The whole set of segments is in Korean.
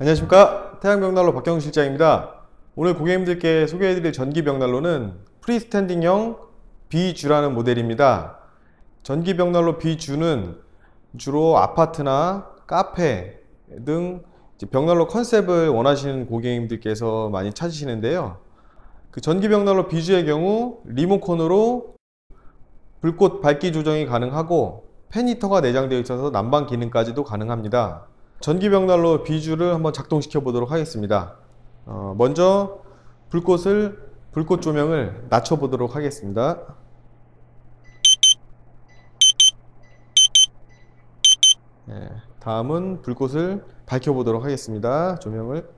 안녕하십니까, 태양벽난로 박경훈 실장입니다. 오늘 고객님들께 소개해드릴 전기벽난로는 프리스탠딩형 B주라는 모델입니다. 전기벽난로 B주는 주로 아파트나 카페 등 벽난로 컨셉을 원하시는 고객님들께서 많이 찾으시는데요. 그 전기벽난로 B주의 경우 리모컨으로 불꽃 밝기 조정이 가능하고 팬 히터가 내장되어 있어서 난방 기능까지도 가능합니다. 전기벽난로 B주를 한번 작동시켜 보도록 하겠습니다. 먼저 불꽃 조명을 낮춰 보도록 하겠습니다. 다음은 불꽃을 밝혀 보도록 하겠습니다. 조명을.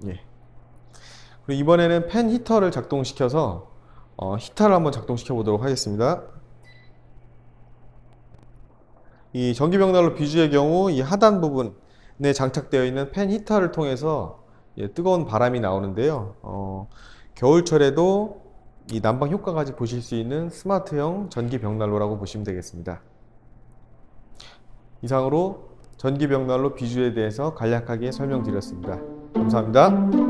그리고 이번에는 팬 히터를 작동시켜서 히터를 한번 작동시켜 보도록 하겠습니다. 이 전기벽난로 B주의 경우 이 하단 부분에 장착되어 있는 팬 히터를 통해서 뜨거운 바람이 나오는데요. 겨울철에도 이 난방 효과까지 보실 수 있는 스마트형 전기벽난로라고 보시면 되겠습니다. 이상으로 전기벽난로 B주에 대해서 간략하게 설명드렸습니다. 감사합니다.